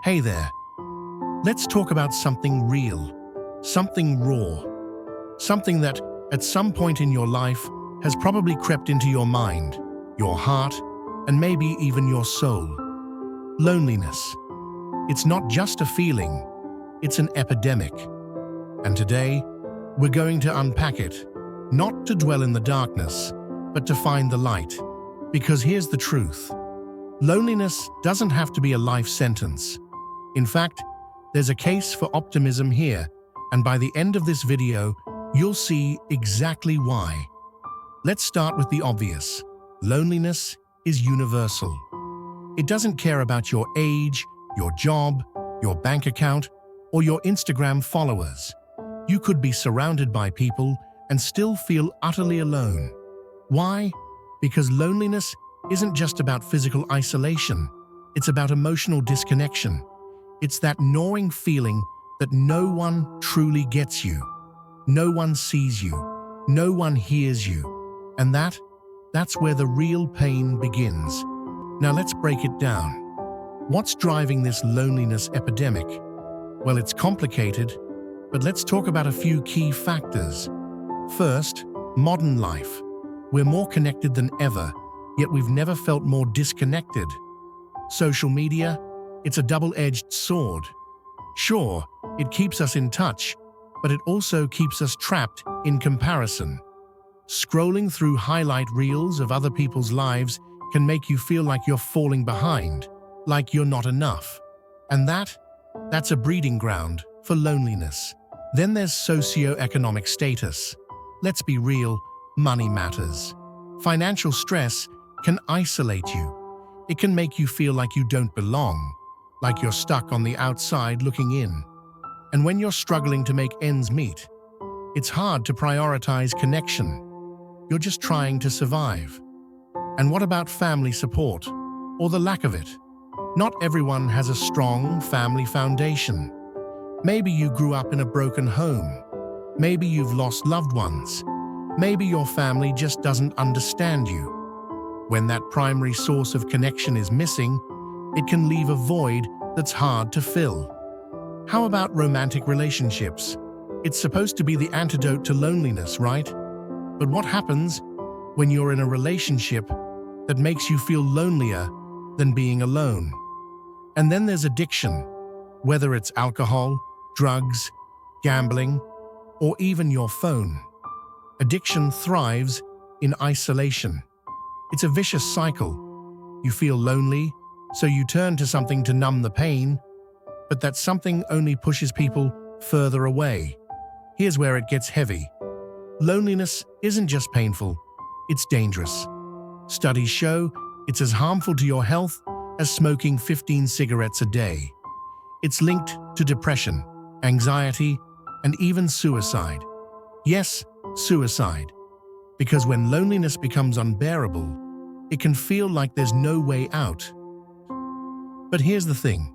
Hey there. Let's talk about something real, something raw, something that, at some point in your life, has probably crept into your mind, your heart, and maybe even your soul. Loneliness. It's not just a feeling, it's an epidemic. And today, we're going to unpack it, not to dwell in the darkness, but to find the light. Because here's the truth. Loneliness doesn't have to be a life sentence. In fact, there's a case for optimism here, and by the end of this video, you'll see exactly why. Let's start with the obvious. Loneliness is universal. It doesn't care about your age, your job, your bank account, or your Instagram followers. You could be surrounded by people and still feel utterly alone. Why? Because loneliness isn't just about physical isolation. It's about emotional disconnection. It's that gnawing feeling that no one truly gets you. No one sees you. No one hears you. And that's where the real pain begins. Now let's break it down. What's driving this loneliness epidemic? Well, it's complicated, but let's talk about a few key factors. First, modern life. We're more connected than ever, yet we've never felt more disconnected. Social media, it's a double-edged sword. Sure, it keeps us in touch, but it also keeps us trapped in comparison. Scrolling through highlight reels of other people's lives can make you feel like you're falling behind, like you're not enough. And that's a breeding ground for loneliness. Then there's socioeconomic status. Let's be real, money matters. Financial stress can isolate you. It can make you feel like you don't belong, like you're stuck on the outside looking in. And when you're struggling to make ends meet, it's hard to prioritize connection. You're just trying to survive. And what about family support, or the lack of it? Not everyone has a strong family foundation. Maybe you grew up in a broken home. Maybe you've lost loved ones. Maybe your family just doesn't understand you. When that primary source of connection is missing, it can leave a void that's hard to fill. How about romantic relationships? It's supposed to be the antidote to loneliness, right? But what happens when you're in a relationship that makes you feel lonelier than being alone? And then there's addiction, whether it's alcohol, drugs, gambling, or even your phone. Addiction thrives in isolation. It's a vicious cycle. You feel lonely, so you turn to something to numb the pain, but that something only pushes people further away. Here's where it gets heavy. Loneliness isn't just painful, it's dangerous. Studies show it's as harmful to your health as smoking 15 cigarettes a day. It's linked to depression, anxiety, and even suicide. Yes, suicide. Because when loneliness becomes unbearable, it can feel like there's no way out. But here's the thing.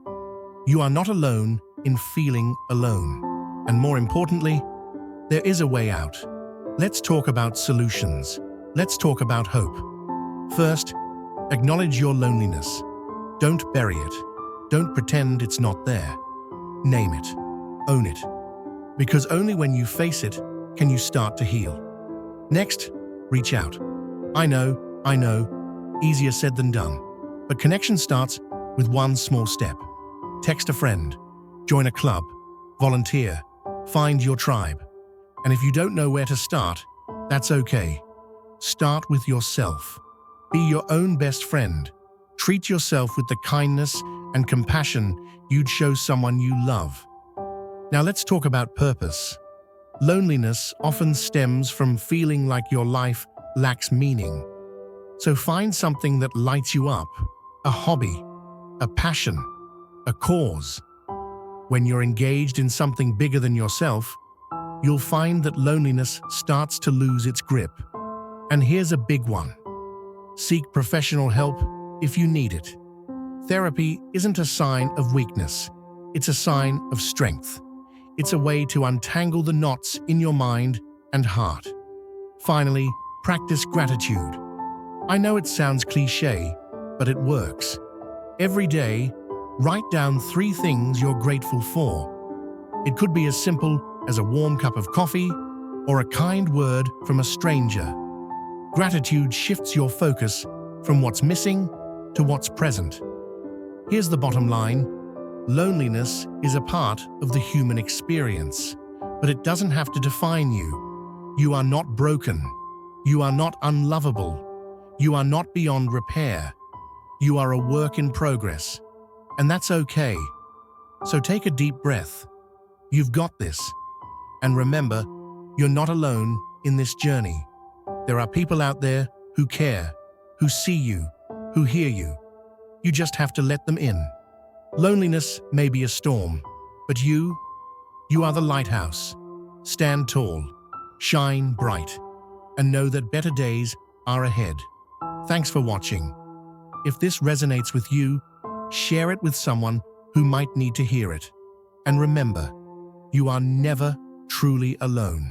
You are not alone in feeling alone. And more importantly, there is a way out. Let's talk about solutions. Let's talk about hope. First, acknowledge your loneliness. Don't bury it. Don't pretend it's not there. Name it. Own it. Because only when you face it can you start to heal. Next, reach out. I know, easier said than done. But connection starts with one small step. Text a friend, join a club, volunteer, find your tribe. And if you don't know where to start, that's okay. Start with yourself. Be your own best friend. Treat yourself with the kindness and compassion you'd show someone you love. Now let's talk about purpose. Loneliness often stems from feeling like your life lacks meaning. So find something that lights you up, a hobby, a passion, a cause. When you're engaged in something bigger than yourself, you'll find that loneliness starts to lose its grip. And here's a big one. Seek professional help if you need it. Therapy isn't a sign of weakness. It's a sign of strength. It's a way to untangle the knots in your mind and heart. Finally, practice gratitude. I know it sounds cliché, but it works. Every day, Write down 3 things you're grateful for. It could be as simple as a warm cup of coffee or a kind word from a stranger. Gratitude shifts your focus from what's missing to what's present. Here's the bottom line: loneliness is a part of the human experience, but it doesn't have to define you. You are not broken. You are not unlovable. You are not beyond repair. You are a work in progress, and that's okay. So take a deep breath. You've got this. And remember, you're not alone in this journey. There are people out there who care, who see you, who hear you. You just have to let them in. Loneliness may be a storm, but you are the lighthouse. Stand tall, shine bright, and know that better days are ahead. Thanks for watching. If this resonates with you, share it with someone who might need to hear it. And remember, you are never truly alone.